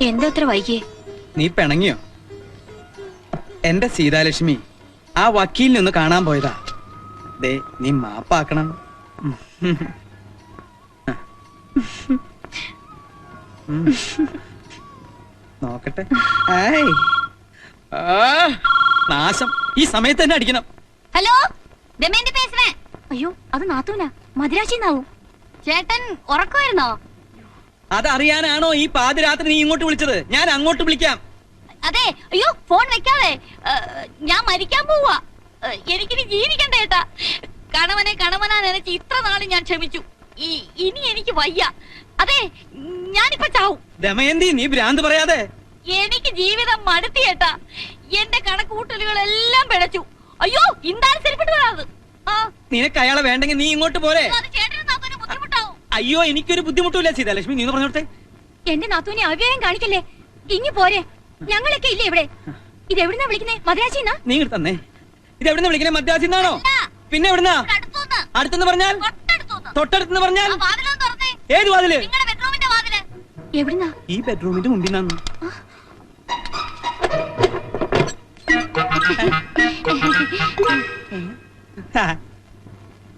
എന്താ വൈകിയേ? നീ പിണങ്ങിയോ? എന്റെ സീതാലക്ഷ്മി ആ വക്കീലിനൊന്ന് കാണാൻ പോയതാ. ദേ നീ മാപ്പാക്കണം. നോക്കട്ടെ. നാശം, ഈ സമയത്ത് തന്നെ അടിക്കണം. ഹലോ, ദമയന്തി പേசுறே. അയ്യോ, അത് നാത്തൂനാ, മദ്രാശിന്നാവും. ചേട്ടൻ ഉറക്കമായിരുന്നോ? അതറിയാനാണോ ഈ പാതിരാത്രി നീ ഇങ്ങോട്ട് വിളിച്ചത്? ഞാൻ അങ്ങോട്ട് വിളിക്കാം. അതെ, അയ്യോ ഫോൺ വെക്കാതെ, ഞാൻ മരിക്കാൻ പോവാ. എനിക്കിനി ജീവിക്കണ്ട ഏട്ടാ. കണവനാ നനച്ച് ഇത്ര നാള് ഞാൻ ക്ഷമിച്ചു. ഇനി എനിക്ക് വയ്യ. അതെ, ഞാനിപ്പോ ചാവും. ദമയന്തി, നീ ഭ്രാന്ത് പറയാതെ. എനിക്ക് ജീവിതം മടുത്തിയേട്ടാ. എന്റെ കണക്കൂട്ടലുകളെല്ലാം പിഴച്ചു. അയ്യോ, ഇന്താലും ശരിപ്പെട്ടു വരാത്. നിനക്ക് അയാളെ വേണ്ടെങ്കിൽ നീ ഇങ്ങോട്ട് പോരെ. ബുദ്ധിമുട്ടാവും. അയ്യോ, എനിക്കൊരു ബുദ്ധിമുട്ടില്ല സീതാലക്ഷ്മി, നീ പറഞ്ഞോട്ടെ. എന്റെ നാത്തൂനെ അവ്യയം കാണിക്കല്ലേ. ഇനി പോരെ, ഞങ്ങളൊക്കെ ഇല്ലേ ഇവിടെ. ഇത് എവിടുന്നാ വിളിക്കുന്നേ? മദ്രാശിന്നാ? നീ തന്നെ ഇത് എവിടുന്ന വിളിക്കുന്നേ? മദ്രാശിന്നാണോ? പിന്നെ എവിടുന്നാ? അടുത്തെന്ന് പറഞ്ഞാൽ? തൊട്ടടുത്തെന്ന് പറഞ്ഞാൽ? ഏത് വാതില്? എവിടുന്നാ? ഈ ബെഡ്റൂമിന്റെ മുമ്പിൽ നിന്നു.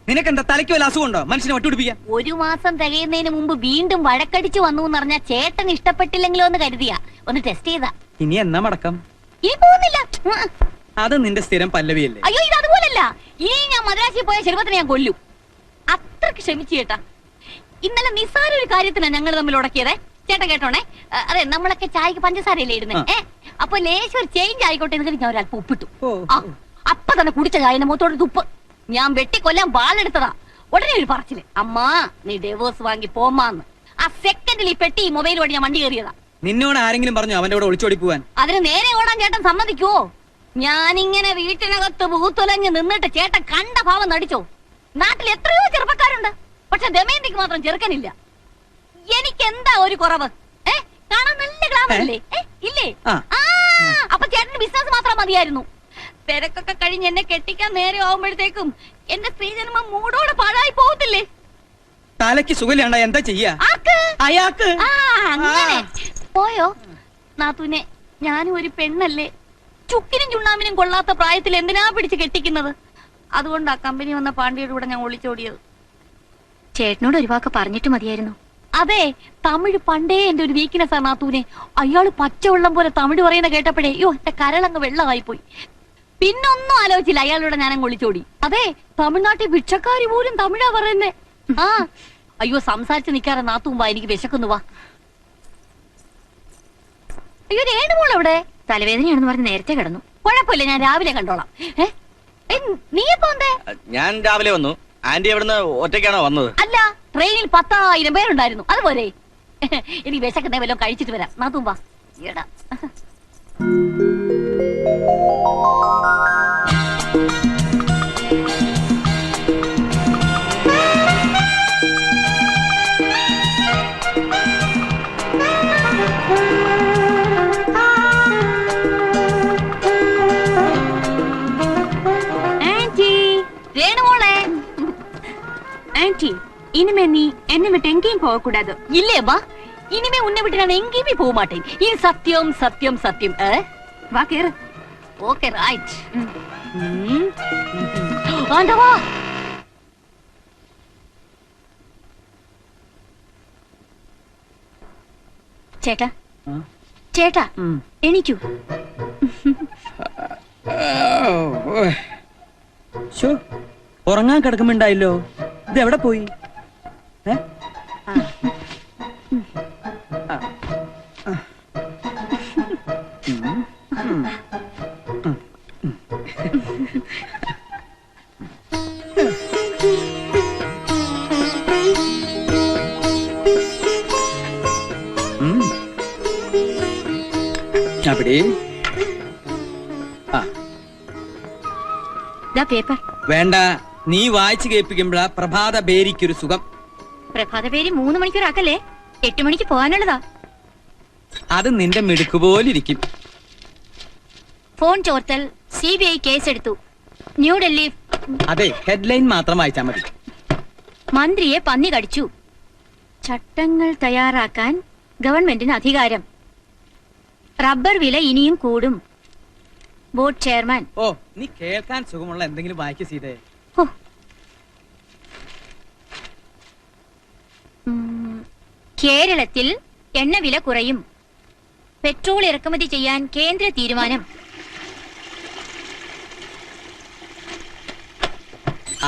നിനക്കെന്താ തലയ്ക്ക് വല്ല അസുഖമുണ്ടോ? മനുഷ്യനെ വട്ടുപിടിപ്പിക്കാൻ. ഒരു മാസം തികയുന്നതിന് മുമ്പ് വീണ്ടും വഴക്കടിച്ചു വന്നു എന്ന് പറഞ്ഞാൽ ചേട്ടൻ ഇഷ്ടപ്പെട്ടില്ലെങ്കിലോ എന്ന് കരുതിയാ ഒന്ന് ടെസ്റ്റ് ചെയ്താ. ഇനി എന്നാ മടക്കം? ഇനി പോകുന്നില്ല. അത് നിന്റെ സ്ഥിരം പല്ലവിയല്ലേ? അയ്യോ, ഇത് അതുപോലല്ല. ഇനി ഞാൻ മദ്രാസിൽ പോയ ചെറുപ്പത്തിനെ ഞാൻ കൊല്ലും. അത്രക്ക് ക്ഷമിച്ചു ചേട്ടാ. ഇന്നലെ നിസ്സാര ഒരു കാര്യത്തിനാണ് ഞങ്ങൾ തമ്മിൽ ഉടക്കിയതേ. ചേട്ടൻ കേട്ടോണേ. അതെ, നമ്മളൊക്കെ ചായക്ക് പഞ്ചസാരയല്ലേ ഇടുന്നേ. അപ്പൊ ലേശം ഒരു ചേഞ്ച് ആയിക്കോട്ടെ എന്ന് ഞാൻ ഒരല്പം ഉപ്പിട്ടു. അപ്പൊ തന്നെ കുടിച്ച ചായന്റെ മുഖത്തോട് തുപ്പ്. ഞാൻ വെട്ടിക്കൊല്ലാൻ വാളെടുത്തതാ. ഉടനെ ഒരു പറച്ചില്, അമ്മാ നീ ഡൈവോഴ്സ് വാങ്ങി പോമാന്ന്. ആ സെക്കൻഡിൽ ഈ പെട്ടി മൊബൈൽ വഴി ഞാൻ വണ്ടി കയറിയതാ. നിന്നോട് ആരെങ്കിലും പറഞ്ഞു അവന്റെ കൂടെ ഒളിച്ചോടി പോവാൻ? അതിന് നേരെ ഓടാൻ ചേട്ടൻ സമ്മതിക്കുവോ? ഞാനിങ്ങനെ വീട്ടിനകത്ത് ഭൂത്തുലഞ്ഞ് നിന്നിട്ട് ചേട്ടൻ കണ്ട ഭാവം നടിച്ചോ? നാട്ടിൽ എത്രയോ ചെറുപ്പക്കാരുണ്ട്, പക്ഷെ ദമയന്തിക്ക് മാത്രം ചെറുക്കനില്ല. എനിക്ക് എന്താ ഒരു കുറവ്? കാണാൻ നല്ല ഗ്ലാമറല്ലേ? ഇല്ലേ? അപ്പൊ ചേട്ടന് ബിസിനസ് മാത്രം മതിയായിരുന്നു. തിരക്കൊക്കെ കഴിഞ്ഞ് എന്നെ കെട്ടിക്കാൻ നേരെ ആവുമ്പോഴത്തേക്കും എന്റെ സ്ത്രീജന്മം മൂടോടെ പാഴായി പോകത്തില്ലേ? തലയ്ക്ക് സുഖമില്ലാണ്ട എന്താ ചെയ്യാ? അയാൾക്ക് അങ്ങനെ പോയോ നാത്തൂനെ? ഞാനും ഒരു പെണ്ണല്ലേ. ചുക്കിനും ചുണ്ണാമിനും കൊള്ളാത്ത പ്രായത്തിൽ എന്തിനാ പിടിച്ച് കെട്ടിക്കുന്നത്? അതുകൊണ്ടാ കമ്പനി വന്ന പാണ്ഡ്യയുടെ കൂടെ ഞാൻ ഒളിച്ചോടിയത്. ചേട്ടനോട് ഒരു വാക്ക് പറഞ്ഞിട്ട് മതിയായിരുന്നു. അതെ, തമിഴ് പണ്ടേ എന്റെ ഒരു വീക്ക്നെസ് ആണ് നാത്തൂനെ. അയാള് പച്ചവെള്ളം പോലെ തമിഴ് പറയുന്ന കേട്ടപ്പോഴേ അയ്യോ എന്റെ കരളങ്ങ് വെള്ളമായി പോയി. പിന്നൊന്നും ആലോചിച്ചില്ല, അയാളോട് ഞാനങ്ങ് ഒളിച്ചോടി. അതെ, തമിഴ്നാട്ടിൽ ഭിക്ഷക്കാരി പോലും തമിഴാ പറയുന്നേ. അയ്യോ, സംസാരിച്ച് നിൽക്കാറെ നാത്തൂമ്പാ, എനിക്ക് വിശക്കുന്നു. വാ. അയ്യോ, രേണുമോൾ എവിടെ? തലവേദനയാണെന്ന് പറഞ്ഞ് നേരത്തെ കിടന്നു. കുഴപ്പമില്ല, ഞാൻ രാവിലെ കണ്ടോളാം. നീ എപ്പോ വന്നേ? ഞാൻ രാവിലെ വന്നു. ആന്റി എവിടുന്ന് ഒറ്റയ്ക്കാണോ വന്നത്? അല്ല, ട്രെയിനിൽ 10,000 പേരുണ്ടായിരുന്നു. അതുപോലെ എനിക്ക് വിശക്കുന്നേ വല്ലതും കഴിച്ചിട്ട് വരാം. നാത്തൂമ്പാ. എടാ, இனிமே நீ என்னை விட்டு எங்கேயும் போக கூடாது. இல்லையம்மா, இனிமே உன்னை விட்டு நான் எங்கேயுமே போக மாட்டேன். இது சத்தியம் சத்தியம் சத்தியம். வா கேரு. Okay, right. ஆண்டவா, ചേട്ടാ ചേട്ടാ എണീക്കൂ. ഉറങ്ങാൻ കിടക്കുമ്പോണ്ടായില്ലോ. ഇത് എവിടെ പോയി? അവിടെ പേപ്പർ വേണ്ട, നീ വായിച്ചു കേൾപ്പിക്കുമ്പോഴാ പ്രഭാത ബേരിക്കൊരു സുഖം. പ്രഭാത പേര് 3 മണിക്കൂറാക്കല്ലേ, 8 മണിക്ക് പോകാനുള്ളതാ. അത് നിന്റെ മിടുക്ക് പോലിരിക്കും. ഫോൺ ചോർത്തൽ CBI കേസെടുത്തു. ന്യൂഡൽഹി. അതെ, ഹെഡ്ലൈൻ മാത്രം വായിച്ചാൽ മതി. മന്ത്രിയെ പന്നി കടിച്ചു. ചട്ടങ്ങൾ തയ്യാറാക്കാൻ ഗവൺമെന്റിന് അധികാരം. റബ്ബർ വില ഇനിയും കൂടും. Board chairman. ഓ, നീ കേൾക്കാൻ സുഖമുള്ള എന്തെങ്കിലും വായിക്ക് സീതേ. ഓ. കേരളത്തിൽ എണ്ണവില കുറയും. പെട്രോൾ ഇറക്കുമതി ചെയ്യാൻ കേന്ദ്ര തീരുമാനം.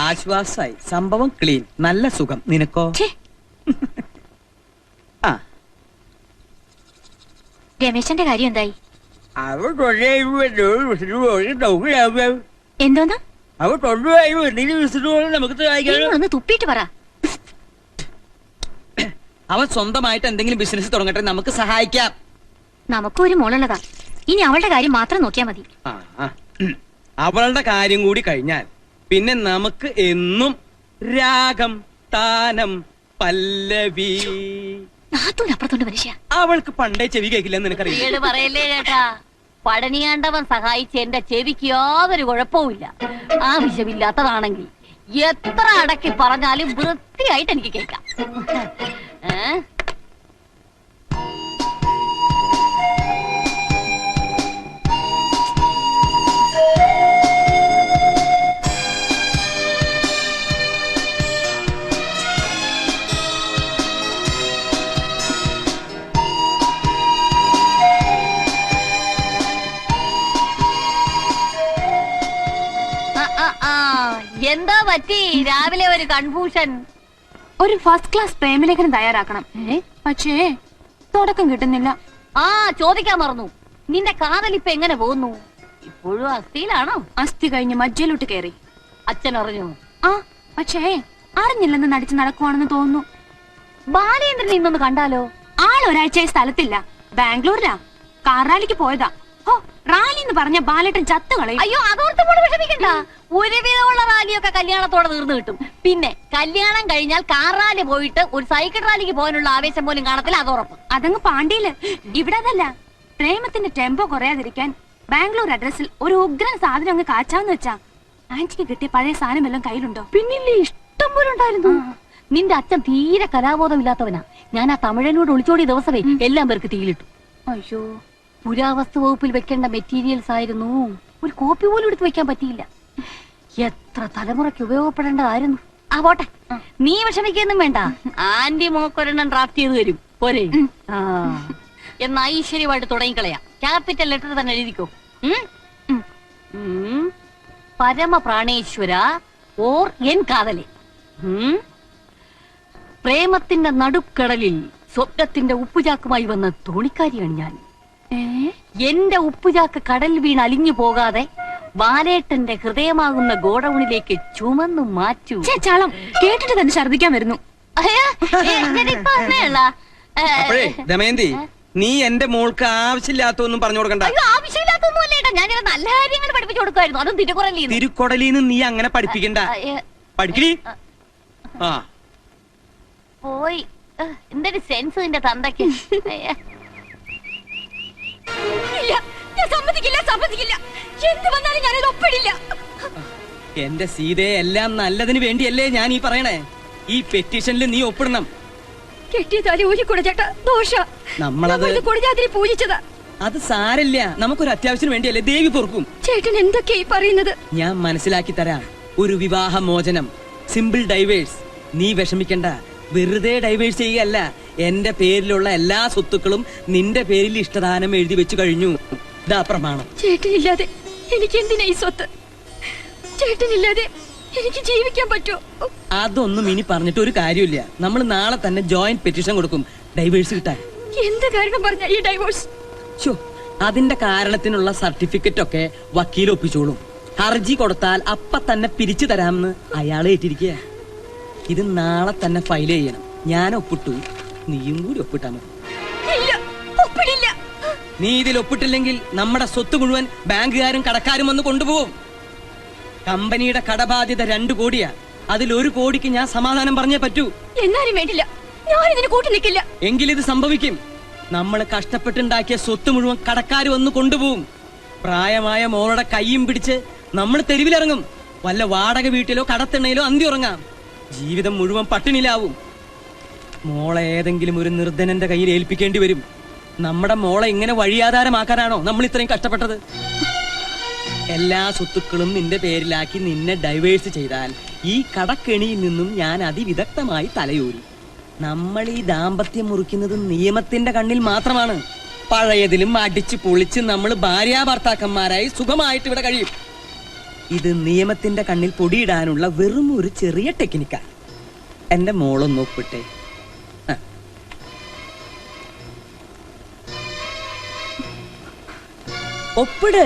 ആശ്വാസായി. സംഭവം ക്ലീൻ. നല്ല സുഖം. നിനക്കോ? ഛേ, ആ, രമേശന്റെ കാര്യം എന്തായി? എന്തോന്ന്? ഒന്ന് തുപ്പിയിട്ട് പറ. അവൻ സ്വന്തമായിട്ട് എന്തെങ്കിലും ബിസിനസ് തുടങ്ങട്ടെ, നമുക്ക് സഹായിക്കാം. നമുക്കൊരു മോളുള്ളതാ. ഇനി അവളുടെ കാര്യം മാത്രം നോക്കിയാ മതി. ആ, ആ. അവളുടെ കാര്യം കൂടി കഴിഞ്ഞാൽ പിന്നെ നമുക്ക് എന്നും രാഗം, താനം, പല്ലവി. നാത്തൂനപ്പുറത്തുണ്ട് മനുഷ്യ. അവൾക്ക് പണ്ടേ ചെവി കേൾക്കില്ലെന്ന് നിനക്കറിയാം. പറയല്ലേ ചേട്ടാ. പഴനിയാണ്ടവൻ സഹായിച്ച് എന്റെ ചെവിക്ക് യാതൊരു കുഴപ്പവുമില്ല. ആവശ്യമില്ലാത്തതാണെങ്കിൽ എത്ര അടക്കി പറഞ്ഞാലും വൃത്തിയായിട്ട് എനിക്ക് കേൾക്കാം. എന്താ പറ്റി രാവിലെ ഒരു കൺഫ്യൂഷൻ? ഒരു ഫസ്റ്റ് ക്ലാസ് പ്രേമലേഖനം തയ്യാറാക്കണം. പക്ഷേ തുടക്കം കിട്ടുന്നില്ല. ആ, ചോദിക്കാൻ മറന്നു. നിന്റെ കാതലിപ്പ് എങ്ങനെ പോകുന്നു? ഇപ്പോഴും അസ്ഥിയിലാണോ? അസ്ഥി കഴിഞ്ഞ് മജ്ജയിലോട്ട് കയറി. അച്ഛൻ അറിഞ്ഞു? ആ, പക്ഷേ അറിഞ്ഞില്ലെന്ന് നടിച്ച് നടക്കുവാണെന്ന് തോന്നുന്നു. ബാലേന്ദ്രൻ ഇന്നൊന്ന് കണ്ടാലോ? ആൾ ഒരാഴ്ചയായി സ്ഥലത്തില്ല. ബാംഗ്ലൂരിലാ. കാർ റാലിക്ക് പോയതാ. ഓ, റാലി എന്ന് പറഞ്ഞ ബാലേട്ടൻ ചത്തുകളയും. അയ്യോ, അതോർത്ത് പോലും വിഷമിക്കണ്ട. ഒരുവിധമുള്ള റാലിയൊക്കെ കല്യാണത്തോടെ തീർന്നു കിട്ടും. പിന്നെ കല്യാണം കഴിഞ്ഞാൽ കാർ റാലി പോയിട്ട് ഒരു സൈക്കിൾ റാലിക്ക് പോകാനുള്ള ആവേശം പോലും കാണത്തില്ല. അതുറപ്പ്. അതങ്ങ് പാണ്ടിയില്. ഇവിടെ അതല്ല. പ്രേമത്തിന്റെ ടെമ്പോ കുറയാതിരിക്കാൻ ബാംഗ്ലൂർ അഡ്രസ്സിൽ ഒരു ഉഗ്രൻ സാധനം അങ്ങ് കാച്ചാന്ന് വെച്ചാ. ആന്റിക്ക് കിട്ടിയ പഴയ സാധനം എല്ലാം കയ്യിലുണ്ടോ? പിന്നില്ലേ, ഇഷ്ടം പോലെ ഉണ്ടായിരുന്നു. നിന്റെ അച്ഛൻ തീരെ കലാബോധമില്ലാത്തവനാ. ഞാൻ ആ തമിഴനോട് ഒളിച്ചോടിയ ദിവസമേ എല്ലാം പേർക്ക് തീയിലിട്ടു. അയ്യോ, പുരാവസ്തു വകുപ്പിൽ വെക്കേണ്ട മെറ്റീരിയൽസ് ആയിരുന്നു. ഒരു കോപ്പി പോലും എടുത്ത് വെക്കാൻ പറ്റിയില്ല. എത്ര തലമുറയ്ക്ക് ഉപയോഗപ്പെടേണ്ടതായിരുന്നു. ആ, പോട്ടെ. നീ വിഷമിക്കൊന്നും വേണ്ട. ആന്റി മോക്കൊരെണ്ണം ഡ്രാഫ്റ്റ് ചെയ്ത് തരും. പോരെ? ആ, എന്നാ ഐശ്വര്യമായിട്ട് തുടങ്ങിക്കളയാം. ക്യാപിറ്റൽ ലെറ്റർ തന്നെ എഴുതിക്കോ. പരമപ്രാണേശ്വര ഓർ എൻ കാതലെ. പ്രേമത്തിന്റെ നടുക്കടലിൽ സ്വപ്നത്തിന്റെ ഉപ്പുചാക്കുമായി വന്ന തോണിക്കാരിയാണ് ഞാൻ. എന്റെ ഉപ്പുചാക്ക് കടൽ വീണ് അലിഞ്ഞു പോകാതെ ബാലേട്ടന്റെ ഹൃദയമാകുന്ന ഗോഡൌണിലേക്ക് ചുമന്നു മാറ്റൂ. ചാളം കേട്ടിട്ട് തന്നെ ഛർദിക്കാൻ വരുന്നു. അപ്പോഴേ ദമയന്തി, നീ എന്റെ മോൾക്ക് ആവശ്യമില്ലാത്തൊന്നും പറഞ്ഞു കൊടുക്കണ്ട. ആവശ്യമില്ലാത്തൊന്നും അല്ലേട്ടാ. ഞാൻ നല്ല കാര്യങ്ങൾ പഠിപ്പിച്ചു കൊടുക്കുമായിരുന്നു. അതും തിരുക്കൊടലിന്ന് നീ അങ്ങനെ പഠിപ്പിക്കണ്ട. പഠിക്കണി. ആ, പോയി. എന്തൊരു സെൻസ് നിന്റെ തന്തയ്ക്ക്. സമ്മതിക്കില്ല. എന്ത് വന്നാലും ഞാനത് ഒപ്പിടില്ല. എന്റെ സീതയെ എല്ലാം നല്ലതിന് വേണ്ടിയല്ലേ ഞാൻ ഈ പറയണേ. ഈ പെറ്റീഷനിൽ നീ ഒപ്പിടണം. കെട്ടിയതാലി ഊരിക്കൂടെ ചേട്ടാ. ദോഷ. നമ്മളത് കൊടിജാതിരി പൂജിച്ചതാ. അത് സാരല്ല. നമുക്കൊരു അത്യാവശ്യം വേണ്ടിയല്ലേ. ദേവി പൊറുക്കും. ചേട്ടൻ എന്തൊക്കെയായി പറയുന്നത്? ഞാൻ മനസ്സിലാക്കി തരാം. ഒരു വിവാഹ മോചനം, സിമ്പിൾ ഡൈവേഴ്സ്. നീ വിഷമിക്കണ്ട. വെറുതെ ഡൈവേഴ്സ് ചെയ്യുകയല്ല. എന്റെ പേരിലുള്ള എല്ലാ സ്വത്തുക്കളും നിന്റെ പേരിൽ ഇഷ്ടദാനം എഴുതി വെച്ചു കഴിഞ്ഞു. ഇതാ പ്രമാണം. ചേട്ടനില്ലാതെ എനിക്ക് എന്തിനാ ഈ സ്വത്ത്? ചേട്ടനില്ലാതെ എനിക്ക് ജീവിക്കാൻ പറ്റുമോ? അതൊന്നും ഇനി പറഞ്ഞിട്ട് ഒരു കാര്യമില്ല. നമ്മൾ നാളെ തന്നെ ജോയിന്റ് പെറ്റീഷൻ കൊടുക്കും ഡൈവേഴ്സ് കിട്ടാൻ. എന്ത് കാരണം പറഞ്ഞ ഈ ഡൈവോഴ്സ്? അതിന്റെ കാരണത്തിനുള്ള സർട്ടിഫിക്കറ്റ് ഒക്കെ വക്കീൽ ഒപ്പിച്ചോളും. ഹർജി കൊടുത്താൽ അപ്പ തന്നെ പിരിച്ചു തരാമെന്ന് അയാളെ ഏറ്റിരിക്കുക. ഇത് നാളെ തന്നെ ഫയൽ ചെയ്യണം. ഞാൻ ഒപ്പിട്ടു, നീയും കൂടി ഒപ്പിട്ടാ മതി. നീ ഇതിൽ ഒപ്പിട്ടില്ലെങ്കിൽ നമ്മുടെ സ്വത്ത് മുഴുവൻ ബാങ്കുകാരും കടക്കാരും വന്ന് കൊണ്ടുപോകും. കമ്പനിയുടെ കടബാധ്യത 2 കോടിയാ. അതിൽ 1 കോടിക്ക് ഞാൻ സമാധാനം പറഞ്ഞേ പറ്റൂ. എന്നാലും വേണ്ടില്ല, ഞാൻ ഇതിന് കൂട്ടി നിൽക്കില്ല. എങ്കിലിത് സംഭവിക്കും. നമ്മൾ കഷ്ടപ്പെട്ടുണ്ടാക്കിയ സ്വത്ത് മുഴുവൻ കടക്കാർ വന്ന് കൊണ്ടുപോകും. പ്രായമായ മോളുടെ കൈയും പിടിച്ച് നമ്മൾ തെരുവിലിറങ്ങും. വല്ല വാടക വീട്ടിലോ കടത്തെണ്ണയിലോ അന്തി ഉറങ്ങാം. ജീവിതം മുഴുവൻ പട്ടിണിയിലാവും. മോളെ ഏതെങ്കിലും ഒരു നിർധനന്റെ കയ്യിൽ ഏൽപ്പിക്കേണ്ടി വരും. നമ്മുടെ മോളെ ഇങ്ങനെ വഴിയാധാരമാക്കാനാണോ നമ്മൾ ഇത്രയും കഷ്ടപ്പെട്ടത്? എല്ലാ സ്വത്തുക്കളും നിന്റെ പേരിലാക്കി നിന്നെ ഡൈവേഴ്സ് ചെയ്താൽ ഈ കടക്കെണിയിൽ നിന്നും ഞാൻ അതിവിദഗ്ധമായി തലയൂരും. നമ്മൾ ഈ ദാമ്പത്യം മുറിക്കുന്നത് നിയമത്തിന്റെ കണ്ണിൽ മാത്രമാണ്. പഴയതിലും അടിച്ചു പൊളിച്ച് നമ്മൾ ഭാര്യാഭർത്താക്കന്മാരായി സുഖമായിട്ട് ഇവിടെ കഴിയും. ഇത് നിയമത്തിന്റെ കണ്ണിൽ പൊടിയിടാനുള്ള വെറും ഒരു ചെറിയ ടെക്നിക്കാണ്. എന്റെ മോളൊന്ന് ഒപ്പിട്ടെ. ഒപ്പിട്.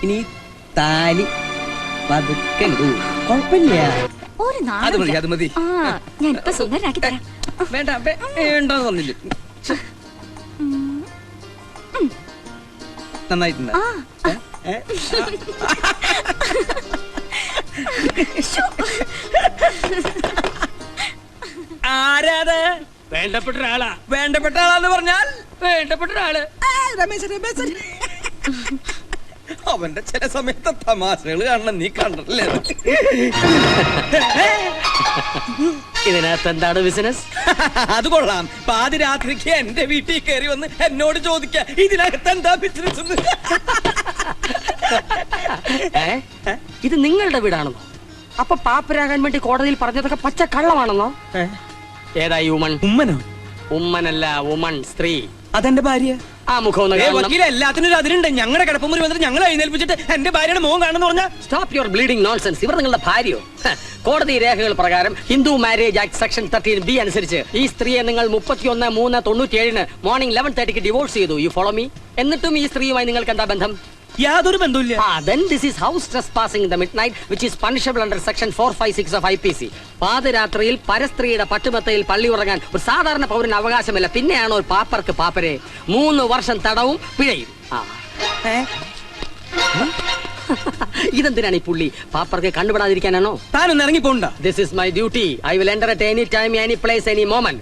ഇനി താലി പതുക്കെ ഇടൂ. കുഴപ്പമില്ല. ഒരു അത് മതി, അത് മതി. ഞാൻ ഇപ്പൊ സുന്ദരനാക്കി തരാം. വേണ്ട വേണ്ടെന്ന് പറഞ്ഞില്ല. നന്നായിട്ടുണ്ട്. ആരാത്? വേണ്ടപ്പെട്ട ഒരാളാ. വേണ്ടപ്പെട്ട ആളാന്ന് പറഞ്ഞാൽ വേണ്ടപ്പെട്ട ഒരാള് രമേശൻ. അവന്റെ ചില സമയത്ത് തമാശകൾ കാണണം. നീ കണ്ടല്ലേ? ഇതിനകത്ത് എന്താണ് ബിസിനസ്? അത് കൊള്ളാം. പാതിരാത്രിക്ക് എന്റെ വീട്ടിൽ കയറി വന്ന് എന്നോട് ചോദിക്ക ഇതിനകത്ത് എന്താ ബിസിനസ്? ഇത് നിങ്ങളുടെ വീടാണെന്നോ? അപ്പൊ പാപ്പരാകാൻ വേണ്ടി കോടതിയിൽ പറഞ്ഞതൊക്കെ പച്ച കള്ളമാണെന്നോ? ഏതാ ഈ ഉമ്മൻ? ഉമ്മനോ? ഉമ്മനല്ല, ഉമൺ, സ്ത്രീ. അതെന്റെ ഭാര്യ. ആ മുഖം ഒന്ന് കാണണം. വക്കീൽ, എല്ലാത്തിനും ഒരു അതിരുണ്ട്. ഞങ്ങളുടെ കിടപ്പുമുറി വന്നിട്ട് ഞങ്ങൾ എഴുന്നേൽപ്പിച്ചിട്ട് എന്റെ ഭാര്യയുടെ മുഖം കാണുന്നു പറഞ്ഞാ സ്റ്റോപ്പ് യുവർ ബ്ലീഡിംഗ് നോൺസെൻസ്. ഇവർ നിങ്ങളുടെ ഭാര്യയോ? കോടതി രേഖകൾ പ്രകാരം Hindu marriage act section 13B അനുസരിച്ച് ഈ സ്ത്രീയെ നിങ്ങൾ 31/3/97 മോർണിംഗ് 11:30 ഡിവോഴ്സ് ചെയ്തു. You follow me? എന്നിട്ടും ഈ സ്ത്രീയുമായി നിങ്ങൾക്ക് എന്താ ബന്ധം? യാതൊരു ബന്ധമില്ല. Then this is house trespassing in the midnight, which is punishable under section 456 of IPC. പാതിരാത്രിയിൽ പരസ്ത്രീയുടെ പട്ടുമെത്തയിൽ പള്ളി ഉറങ്ങാൻ ഒരു സാധാരണ പൗരന് അവകാശമില്ല. പിന്നെയാണോ ഒരു പാപ്പർക്ക് പാപ്പരെ 3 വർഷം തടവും പിഴയും. ഇതെന്തിനാണ് ഈ പുള്ളി? പാപ്പർക്ക് കണ്ടുപിടാതിരിക്കാനാണോ? താനൊന്ന് ഇറങ്ങിപ്പോണ്ട. This is my duty. I will enter at any time, any place, any moment.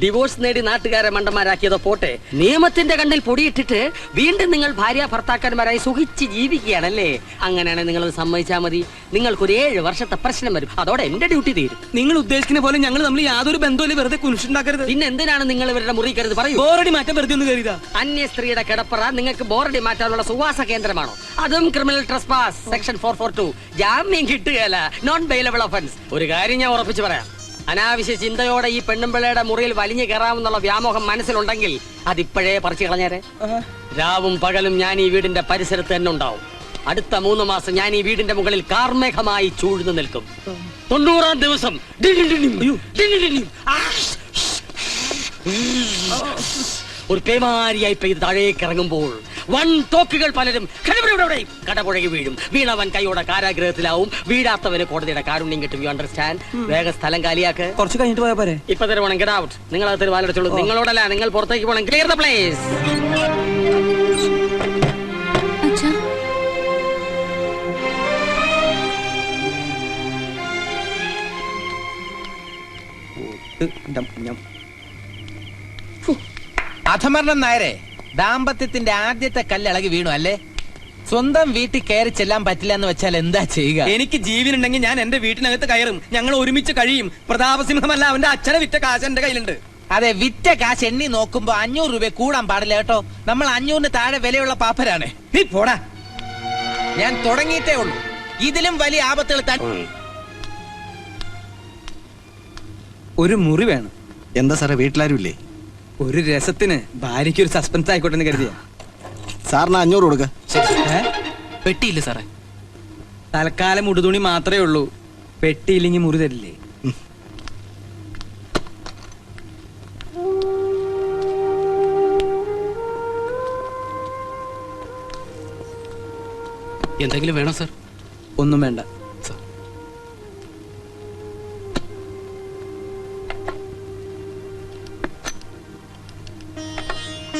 Divorce നേടി നാട്ടുകാരെ മണ്ടന്മാരാക്കിയതോ പോട്ടെ, നിയമത്തിന്റെ കണ്ണിൽ പൊടിയിട്ടിട്ട് വീണ്ടും നിങ്ങൾ ഭാര്യ ഭർത്താക്കന്മാരായി സുഖിച്ച് ജീവിക്കുകയാണല്ലേ? അങ്ങനെയാണെങ്കിൽ നിങ്ങളത് സമ്മതിച്ചാൽ മതി. നിങ്ങൾക്കൊരു 7 വർഷത്തെ പ്രശ്നം വരും. അതോടെ എന്റെ ഡ്യൂട്ടി തീരും. നിങ്ങൾ ഉദ്ദേശിക്കുന്ന പോലെ ഞങ്ങൾ തമ്മിൽ യാതൊരു ബന്ധമില്ല. വെറുതെ കുനിച്ചുണ്ടാക്കരുത്. പിന്നെ എന്തിനാണ് നിങ്ങൾ ഇവരുടെ മുറിക്കരുത്? പറയൂ. ബോറടി മാറ്റം വെറുതെ ഒന്ന് കരുതാ. അന്യ സ്ത്രീയുടെ കിടപ്പറ നിങ്ങൾക്ക് ബോറടി മാറ്റാനുള്ള സുവാസ കേന്ദ്രമാണോ? അതും ക്രിമിനൽ ട്രസ്പാസ് സെക്ഷൻ 442. ജാമ്യം കിട്ടുകയല്ല. Non bailable offence. ഒരു കാര്യം ഞാൻ ഉറപ്പിച്ചു പറയാം. അനാവശ്യ ചിന്തയോടെ ഈ പെണ്ണുമ്പിള്ളയുടെ മുറിയിൽ വലിഞ്ഞു കയറാമെന്നുള്ള വ്യാമോഹം മനസ്സിലുണ്ടെങ്കിൽ അതിപ്പോഴേ പറിച്ചു കളഞ്ഞേരെ. രാവും പകലും ഞാൻ ഈ വീടിന്റെ പരിസരത്ത് തന്നെ ഉണ്ടാവും. അടുത്ത 3 മാസം ഞാൻ ഈ വീടിന്റെ മുകളിൽ കാർമേഘമായി ചൂഴ്ന്നു നിൽക്കും. 90-ാം ദിവസം ഒരു പേമാരിയായി പെയ്ത് താഴേക്ക് ഇറങ്ങുമ്പോൾ തോക്കുകൾ പലരും കടപുഴകി വീഴും. വീണവൻ കൈയോടെ കാരാഗ്രഹത്തിലാവും. വീഴാത്തവന് കോടതിയുടെ കാരുണ്യം കിട്ടും. You understand? വേഗം സ്ഥലം കാലിയാക്ക്. കുറച്ച് കഴിഞ്ഞിട്ട് പോയാ പോരെ? ഇപ്പൊ തരുവാണ്. Get out. നിങ്ങൾ അകത്ത് വാലടിച്ചോളൂ. നിങ്ങളോടല്ല, നിങ്ങൾ പുറത്തേക്ക് പോകണം. Clear the place. അധമർണം നായരെ, ദാമ്പത്യത്തിന്റെ ആദ്യത്തെ കല്ലിളകി വീണു അല്ലേ? സ്വന്തം വീട്ടിൽ കയറി ചെല്ലാൻ പറ്റില്ല എന്ന് വെച്ചാൽ എന്താ ചെയ്യുക? എനിക്ക് ജീവനുണ്ടെങ്കിൽ ഞാൻ എന്റെ വീട്ടിനകത്ത് കയറും. ഞങ്ങൾ ഒരുമിച്ച് കഴിയും. പ്രതാപസിംഹമല്ല, അവന്റെ അച്ഛനെ വിറ്റ കാശ് എന്റെ കയ്യിലുണ്ട്. അതെ, വിറ്റ കാശ് എണ്ണി നോക്കുമ്പോ 500 രൂപ കൂടാൻ പാടില്ല കേട്ടോ. നമ്മൾ 500-ന് താഴെ വിലയുള്ള പാപ്പരാണ്. നീ പോടാ. ഞാൻ തുടങ്ങിയിട്ടേ ഉള്ളൂ. ഇതിലും വലിയ ആപത്തുകൾ ഒരു മുറി വേണം. എന്താ സാറേ, വീട്ടിലാരും ഇല്ലേ? ഒരു രസത്തിന് ഭാര്യയ്ക്ക് ഒരു സസ്പെൻസ് ആയിക്കോട്ടെ എന്ന് കരുതിയ. സാറിന് 500 കൊടുക്ക. പെട്ടിയില്ല സാറേ. തൽക്കാലം ഉടുതുണി മാത്രമേ ഉള്ളൂ. പെട്ടിയില്ലെങ്കിൽ മുറി തരില്ലേ? എന്തെങ്കിലും വേണോ സർ? ഒന്നും വേണ്ട.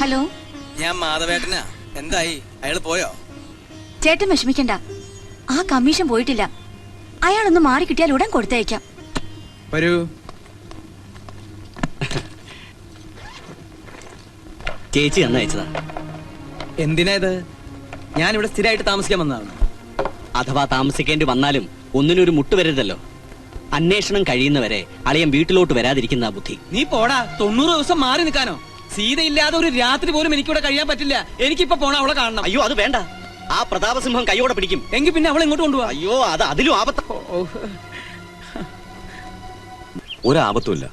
ഹലോ, ഞാൻ മാധവേട്ടനാ. എന്തായി? അയാള് പോയോ? ചേട്ടൻ വിഷമിക്കണ്ട. ആ കമ്മീഷൻ പോയിട്ടില്ല. അയാളൊന്ന് മാറി കിട്ടിയാൽ ഉടൻ കൊടുത്തയക്കാം. വരൂ. ചേച്ചി അന്ന് അയച്ചതാ. എന്തിനാ ഇത്? ഞാൻ ഇവിടെ സ്ഥിരമായിട്ട് താമസിക്കാൻ വന്നതാണ്. അഥവാ താമസിക്കേണ്ടി വന്നാലും ഒന്നിനൊരു മുട്ട് വരരുതല്ലോ. അന്വേഷണം കഴിയുന്നവരെ അളിയൻ വീട്ടിലോട്ട് വരാതിരിക്കുന്ന ബുദ്ധി. നീ പോടാ, 90 ദിവസം മാറി നിൽക്കാനോ? സീതയില്ലാതെ ഒരു രാത്രി പോലും എനിക്കിവിടെ കഴിയാൻ പറ്റില്ല. എനിക്കിപ്പോ പോണ അവളെ കാണണം. അയ്യോ അത് വേണ്ട, ആ പ്രതാപസിംഹം കൈയോടെ പിടിക്കും. എങ്കിൽ പിന്നെ അവളെ ഇങ്ങോട്ട് കൊണ്ടുപോവാ. അയ്യോ അത് അതിലും ആപത്ത. ഒരാപത്തുമില്ല.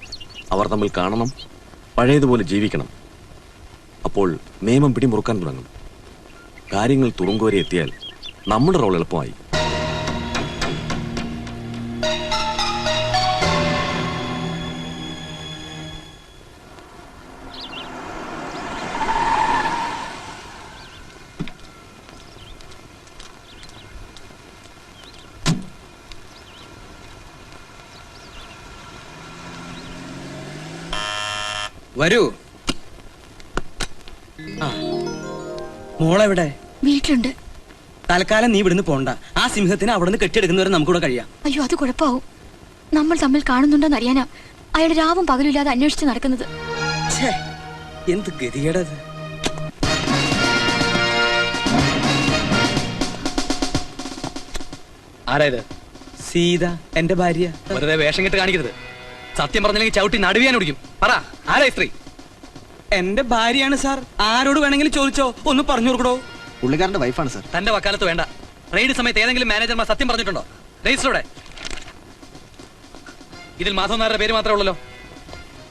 അവർ തമ്മിൽ കാണണം, പഴയതുപോലെ ജീവിക്കണം. അപ്പോൾ നിയമം പിടിമുറുക്കാൻ തുടങ്ങും. കാര്യങ്ങൾ തുറുങ്കുവരെ എത്തിയാൽ നമ്മുടെ റോൾ എളുപ്പമായി. വരൂ. ആ മോളെവിടെ? വീട്ടിലുണ്ട്. തൽക്കാലം നീ ഇവിടുന്ന് പോണ്ട. ആ സിംഹത്തിന് അവിടെ നിന്ന് കെട്ടിയെടുക്കുന്നവരെ നമുക്കൂടെ കഴിയാം. അയ്യോ അത് കുഴപ്പാവും. നമ്മൾ തമ്മിൽ കാണുന്നുണ്ടോന്ന് അറിയാനാ അയാൾ രാവും പകലില്ലാതെ അന്വേഷിച്ച് നടക്കുന്നത്. ഛേ, എന്ത് ഗതികേടത്. ആരായത്? സീത, എന്റെ ഭാര്യ. വെറുതെ വേഷം കെട്ട് കാണിക്കരുത്. സത്യം പറഞ്ഞില്ലെങ്കിൽ ചവിട്ടി നടുവിയാൻ ഓടിക്കും. പറ, ആരാ സ്ത്രീ? എന്റെ ഭാര്യയാണ് സാർ. ആരോട് വേണമെങ്കിലും ചോദിച്ചോ, ഒന്ന് പറഞ്ഞു കൊടുക്കടോ. പുള്ളിക്കാരന്റെ വൈഫാണ് സാർ. തന്റെ വക്കാലത്ത് വേണ്ട. റെയ്ഡ് സമയത്ത് ഏതെങ്കിലും മാനേജർമാർ സത്യം പറഞ്ഞിട്ടുണ്ടോ? രജിസ്റ്ററോടെ ഇതിൽ മാധവൻ നായരുടെ പേര് മാത്രമേ ഉള്ളല്ലോ.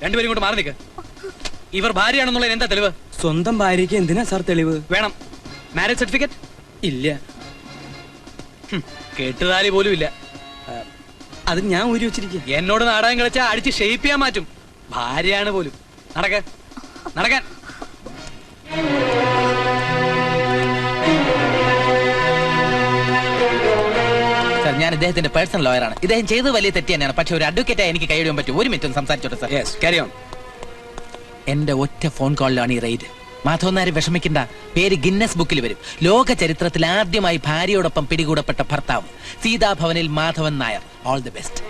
രണ്ടുപേരും കൊണ്ട് മാറി നിൽക്ക്. ഇവർ ഭാര്യയാണെന്നുള്ളത് എന്താ തെളിവ്? സ്വന്തം ഭാര്യയ്ക്ക് എന്തിനാ സാർ തെളിവ്? വേണം. മാരേജ് സർട്ടിഫിക്കറ്റ് ഇല്ല. കെട്ടുതാലി പോലും ഇല്ല. അത് ഞാൻ ഊരി വെച്ചിരിക്കുക. എന്നോട് നാടകം കളിച്ചാ അടിച്ച് ഷേപ്പ് ചെയ്യാൻ മാറ്റും. ഭാര്യയാണ് പോലും. നടക്കാൻ നടക്കാൻ. സാർ, ഞാൻ ഇദ്ദേഹത്തിന്റെ പേഴ്സണൽ ലോയറാണ്. ഇദ്ദേഹം ചെയ്തത് വലിയ തെറ്റ് തന്നെയാണ്. പക്ഷെ ഒരു അഡ്വക്കേറ്റായി എനിക്ക് കൈയിടാൻ പറ്റും. ഒരു മിനിറ്റ് ഒന്ന് സംസാരിച്ചോട്ടെ സാർ. Carry on. എന്റെ ഒറ്റ ഫോൺ കോളിലാണ് ഈ റെയ്ഡ്. മാധവൻ നായർ വിഷമിക്കണ്ട, പേര് ഗിന്നസ് ബുക്കിൽ വരും. ലോക ചരിത്രത്തിൽ ആദ്യമായി ഭാര്യയോടൊപ്പം പിടികൂടപ്പെട്ട ഭർത്താവ്. സീതാഭവനിൽ Madhavan Nair. All the best.